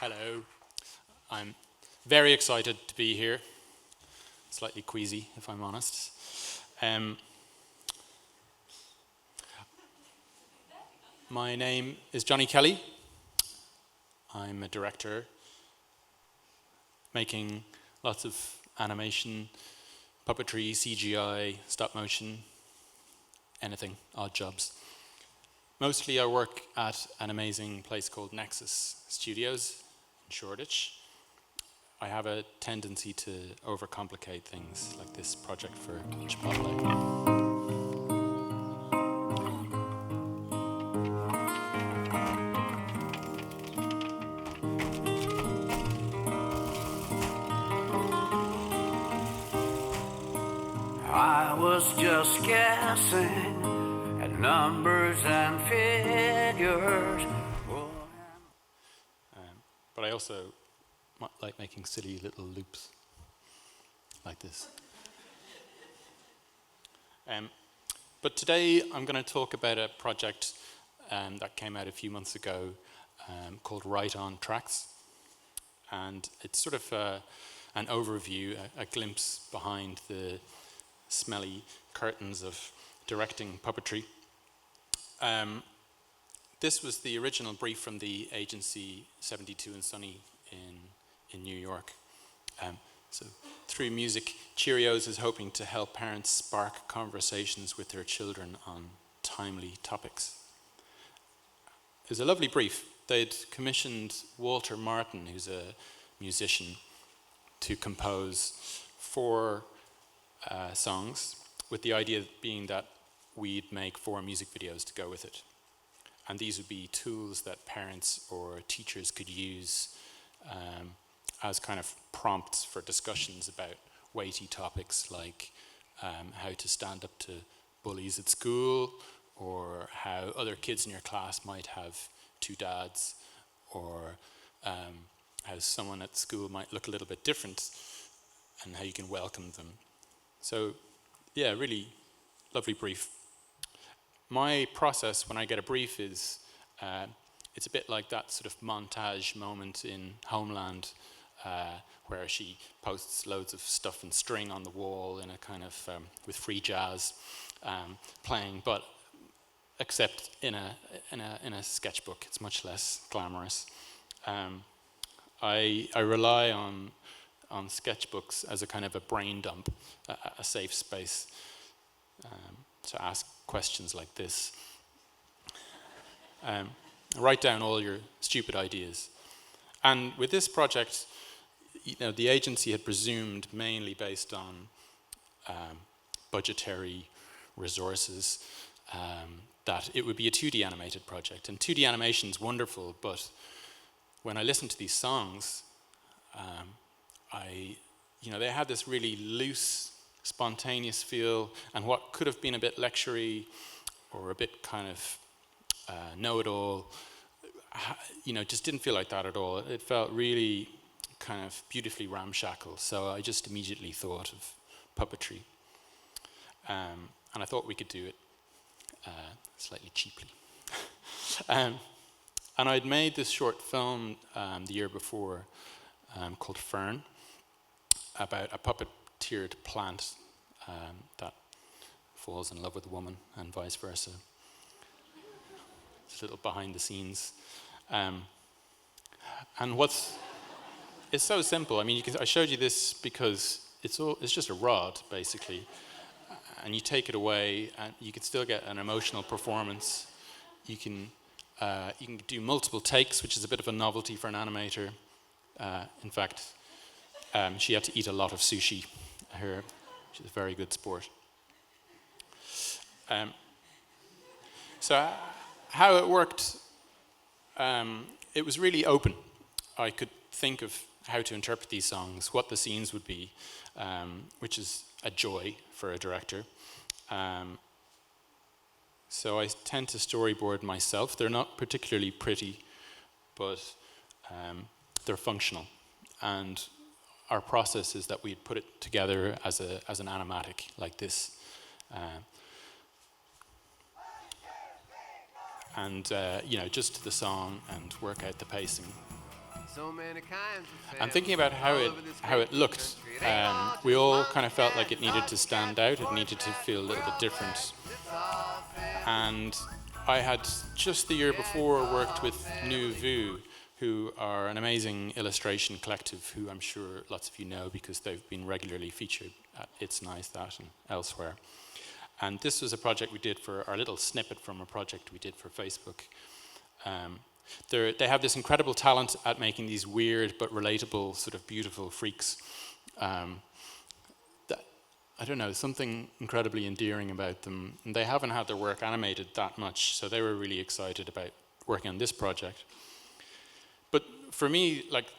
Hello. I'm very excited to be here. Slightly queasy, if I'm honest. My name is Johnny Kelly. I'm a director making lots of animation, puppetry, CGI, stop motion, anything, odd jobs. Mostly I work at an amazing place called Nexus Studios in Shoreditch. I have a tendency to overcomplicate things like this project for Chipotle. I was just guessing at numbers and figures. But I also like making silly little loops like this. But today I'm going to talk about a project that came out a few months ago called Right on Tracks. And it's sort of an overview, a glimpse behind the smelly curtains of directing puppetry. This was the original brief from the agency 72 and Sunny in New York. So through music, Cheerios is hoping to help parents spark conversations with their children on timely topics. It was a lovely brief. They'd commissioned Walter Martin, who's a musician, to compose 4 songs, with the idea being that we'd make 4 music videos to go with it. And these would be tools that parents or teachers could use as kind of prompts for discussions about weighty topics like how to stand up to bullies at school, or how other kids in your class might have 2 dads, or how someone at school might look a little bit different, and how you can welcome them. So, yeah, really lovely brief. My process when I get a brief is, it's a bit like that sort of montage moment in Homeland, where she posts loads of stuff and string on the wall in a kind of, with free jazz playing, but except in a sketchbook. It's much less glamorous. I rely on sketchbooks as a kind of a brain dump, a safe space to ask questions like this. Write down all your stupid ideas. And with this project, the agency had presumed, mainly based on budgetary resources, that it would be a 2D animated project. And 2D animation is wonderful, but when I listened to these songs, they had this really loose, spontaneous feel, and what could have been a bit lectury or a bit kind of know-it-all, just didn't feel like that at all. It felt really kind of beautifully ramshackle, so I just immediately thought of puppetry. And I thought we could do it slightly cheaply. And I'd made this short film the year before called Fern, about a puppeteered plant that falls in love with a woman and vice versa. It's a little behind the scenes. And it's so simple. I mean, I showed you this because it's just a rod, basically. And you take it away, and you can still get an emotional performance. You can do multiple takes, which is a bit of a novelty for an animator. In fact, she had to eat a lot of sushi. She's a very good sport. So how it worked, it was really open. I could think of how to interpret these songs, what the scenes would be, which is a joy for a director. So I tend to storyboard myself. They're not particularly pretty, but they're functional. And our process is that we'd put it together as an animatic like this. And just to the song and work out the pacing. So many kinds of And thinking about how it looked, we all kind of felt like it needed to stand out, it needed to feel a little bit different. And I had just the year before worked with Nuvvu, who are an amazing illustration collective who I'm sure lots of you know because they've been regularly featured at It's Nice That and elsewhere. And this was a project we did for our little snippet from a project we did for Facebook. They have this incredible talent at making these weird but relatable, sort of beautiful freaks. That, I don't know, something incredibly endearing about them. And they haven't had their work animated that much, so they were really excited about working on this project. But for me, like,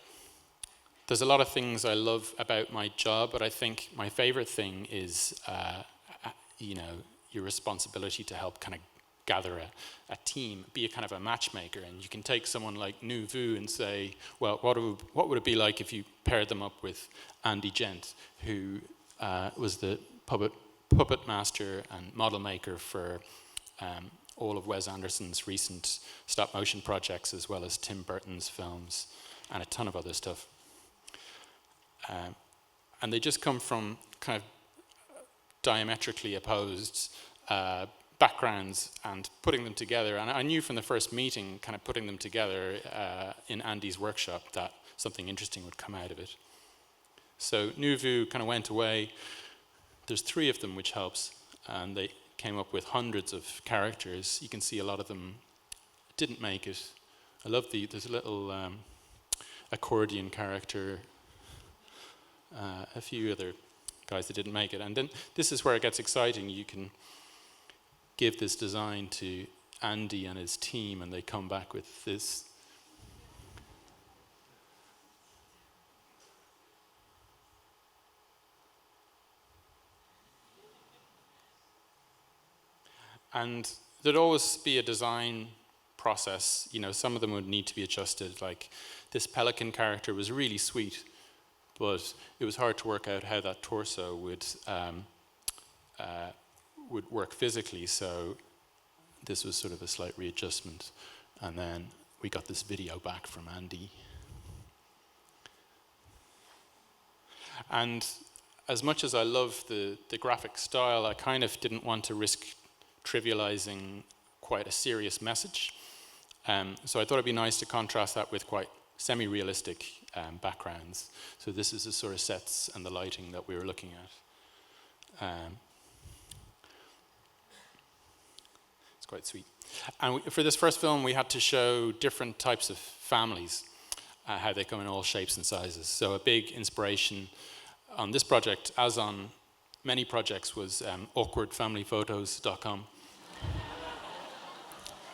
there's a lot of things I love about my job, but I think my favorite thing is, you know, your responsibility to help kind of gather a team, be a kind of a matchmaker. And you can take someone like Nuvvu and say, well, what would it be like if you paired them up with Andy Gent, who was the puppet master and model maker for all of Wes Anderson's recent stop-motion projects, as well as Tim Burton's films and a ton of other stuff. And they just come from kind of diametrically opposed backgrounds, and putting them together. And I knew from the first meeting, kind of putting them together in Andy's workshop, that something interesting would come out of it. So Nuvvu kind of went away. There's 3 of them, which helps. And they came up with hundreds of characters. You can see a lot of them didn't make it. I love there's a little accordion character, a few other guys that didn't make it. And then this is where it gets exciting. You can give this design to Andy and his team, and they come back with this. And there'd always be a design process. You know, some of them would need to be adjusted. Like this pelican character was really sweet, but it was hard to work out how that torso would work physically, so this was sort of a slight readjustment. And then we got this video back from Andy. And as much as I love the graphic style, I kind of didn't want to risk trivializing quite a serious message. So I thought it'd be nice to contrast that with quite semi-realistic backgrounds. So this is the sort of sets and the lighting that we were looking at. It's quite sweet. And for this first film, we had to show different types of families, how they come in all shapes and sizes. So a big inspiration on this project, as on many projects, was awkwardfamilyphotos.com,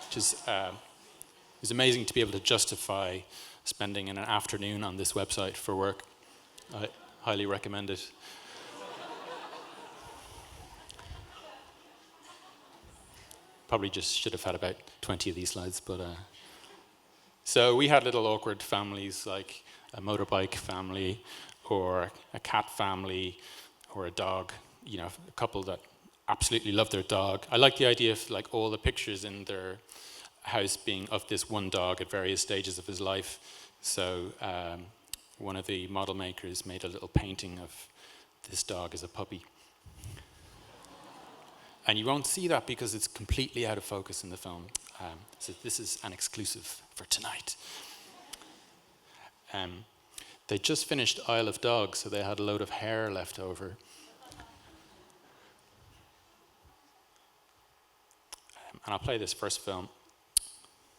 which is amazing to be able to justify spending an afternoon on this website for work. I highly recommend it. Probably just should have had about 20 of these slides, but so we had little awkward families, like a motorbike family, or a cat family, or a dog. You know, a couple that absolutely love their dog. I like the idea of like all the pictures in their house being of this one dog at various stages of his life. So one of the model makers made a little painting of this dog as a puppy. And you won't see that because it's completely out of focus in the film. So this is an exclusive for tonight. They just finished Isle of Dogs, so they had a load of hair left over. And I'll play this first film.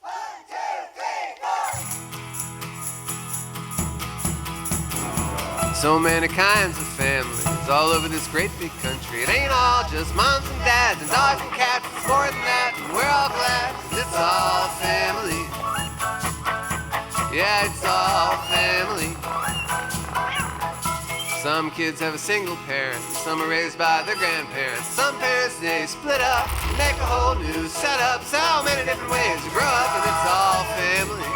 1, 2, 3, 4. So many kinds of families all over this great big country. It ain't all just moms and dads and dogs and cats. It's more than that, and we're all glad 'cause it's all family. Yeah, it's all family. Some kids have a single parent, some are raised by their grandparents. Some parents, they split up and make a whole new setup. So many different ways to grow up, and it's all family.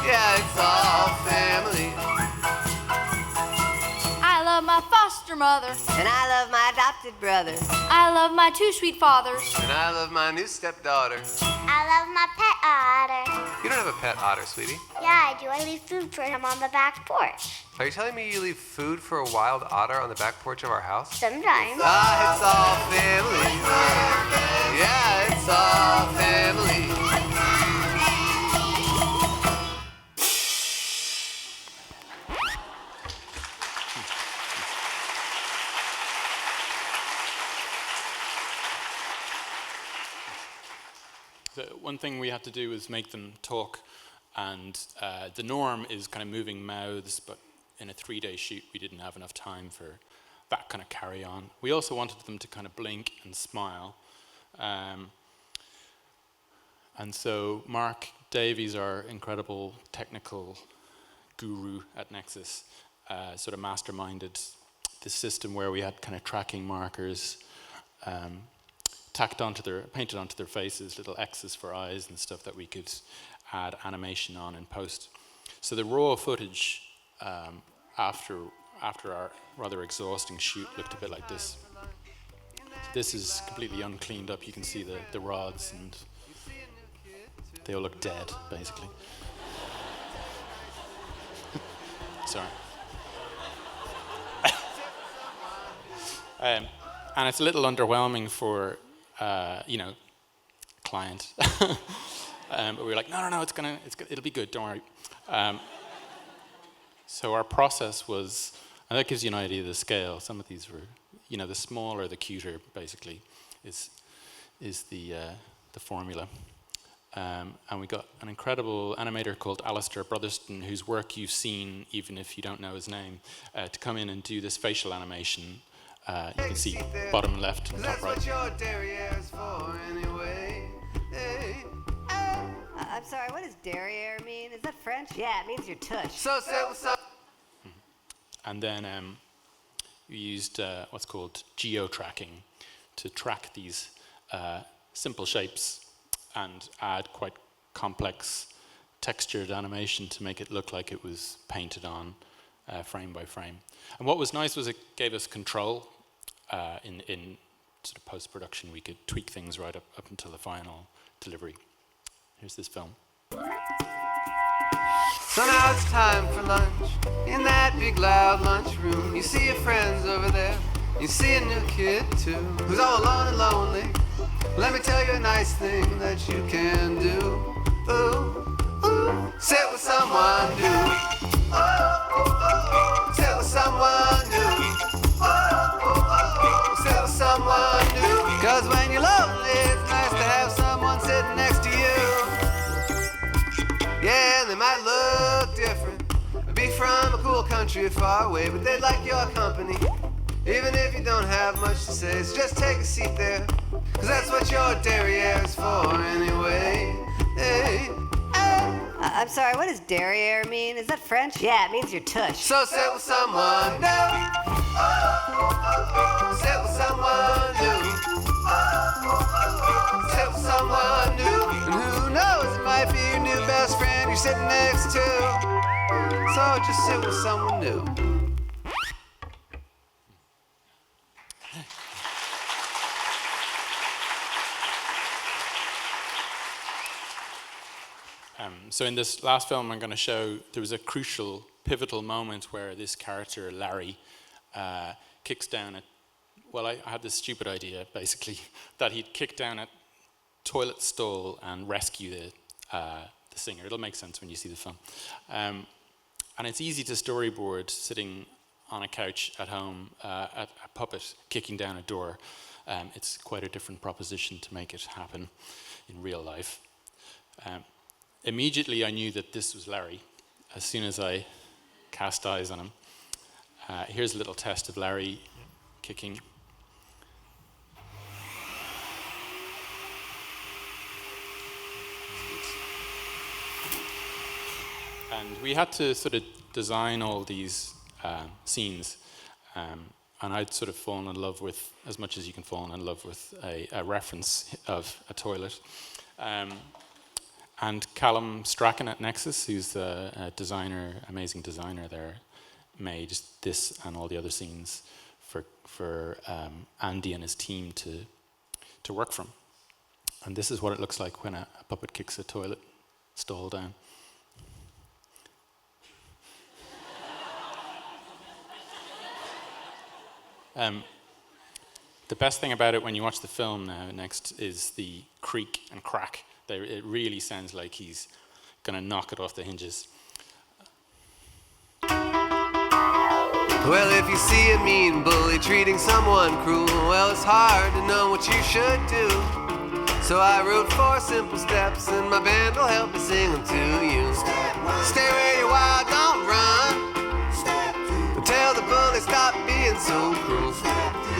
Yeah, it's all family. I love my foster foster mother. And I love my adopted brother. I love my two sweet fathers. And I love my new stepdaughter. I love my pet otter. You don't have a pet otter, sweetie. Yeah, I do. I leave food for him on the back porch. Are you telling me you leave food for a wild otter on the back porch of our house? Sometimes. Ah, it's all family. Yeah, it's all family. The one thing we had to do was make them talk, and the norm is kind of moving mouths, but in a 3-day shoot we didn't have enough time for that kind of carry on. We also wanted them to kind of blink and smile. And so Mark Davies, our incredible technical guru at Nexus, sort of masterminded this system where we had kind of tracking markers painted onto their faces, little X's for eyes and stuff that we could add animation on in post. So the raw footage after our rather exhausting shoot looked a bit like this. This is completely uncleaned up. You can see the rods, and they all look dead, basically. Sorry. And it's a little underwhelming for, client. But we were like, no, it'll be good, don't worry. So our process was, and that gives you an idea of the scale. Some of these were, the smaller, the cuter, basically, is the formula. And we got an incredible animator called Alistair Brotherston, whose work you've seen, even if you don't know his name, to come in and do this facial animation. You can see bottom left and top right. That's what your derriere's for anyway. Hey. I'm sorry, what does derriere mean? Is that French? Yeah, it means your tush. So say what's up. And then we used what's called geo-tracking to track these simple shapes and add quite complex textured animation to make it look like it was painted on frame by frame. And what was nice was it gave us control in sort of post-production. We could tweak things right up until the final delivery. Here's this film. So now it's time for lunch in that big loud lunchroom. You see your friends over there. You see a new kid too, who's all alone and lonely. Let me tell you a nice thing that you can do. Ooh, ooh, sit with someone new. Sit with someone new. Sit with someone new. 'Cause when you're lonely, it's nice to have someone sitting next to you. Yeah, they might look different, be from a cool country far away, but they'd like your company. Even if you don't have much to say, so just take a seat there, 'cause that's what your derriere's for anyway. Hey. I'm sorry, what does derriere mean? Is that French? Yeah, it means your tush. So sit with someone new. Sit with someone new. Sit with someone new. And who knows, it might be your new best friend you're sitting next to. So just sit with someone new. So in this last film I'm going to show, there was a crucial, pivotal moment where this character, Larry, kicks down I had this stupid idea, basically, that he'd kick down a toilet stall and rescue the singer. It'll make sense when you see the film. And it's easy to storyboard sitting on a couch at home, a puppet kicking down a door. It's quite a different proposition to make it happen in real life. Immediately I knew that this was Larry as soon as I cast eyes on him. Here's a little test of Larry kicking. And we had to sort of design all these scenes. And I'd sort of fallen in love with, as much as you can fall in love with, a reference of a toilet. And Callum Strachan at Nexus, who's the designer, amazing designer there, made this and all the other scenes for Andy and his team to work from. And this is what it looks like when a puppet kicks a toilet stall down. The best thing about it when you watch the film now next is the creak and crack. It really sounds like he's going to knock it off the hinges. Well, if you see a mean bully treating someone cruel, well, it's hard to know what you should do. So I wrote 4 simple steps, and my band will help me sing them to you. Stay where you are, don't run. Tell the bully stop being so cruel.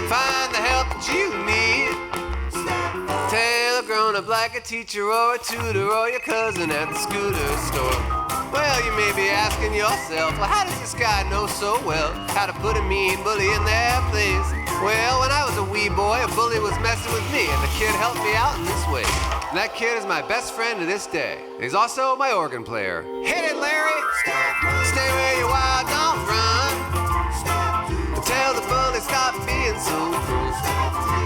Find the help that you need. Tell a grown-up like a teacher or a tutor or your cousin at the scooter store. Well, you may be asking yourself, well, how does this guy know so well how to put a mean bully in their place? Well, when I was a wee boy, a bully was messing with me, and the kid helped me out in this way. And that kid is my best friend to this day. He's also my organ player. Hit it, Larry! Stay where you are, don't run. Tell the bully stop being so cruel.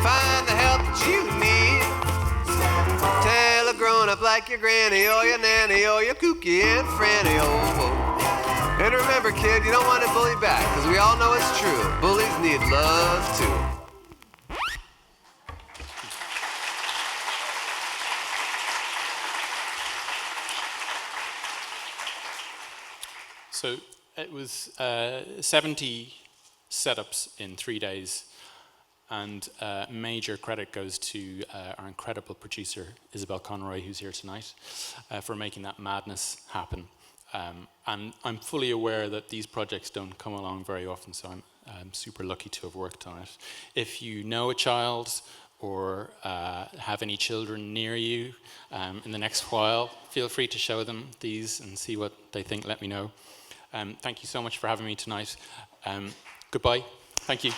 Find the help that you need. Tell a grown-up like your granny or your nanny or your kooky Aunt Franny. Oh, oh. And remember, kid, you don't want to bully back, because we all know it's true. Bullies need love, too. So it was 70 setups in 3 days, and major credit goes to our incredible producer Isabel Conroy, who's here tonight, for making that madness happen. And I'm fully aware that these projects don't come along very often, so I'm super lucky to have worked on it. If you know a child or have any children near you in the next while, feel free to show them these and see what they think. Let me know. Thank you so much for having me tonight. Goodbye. Thank you.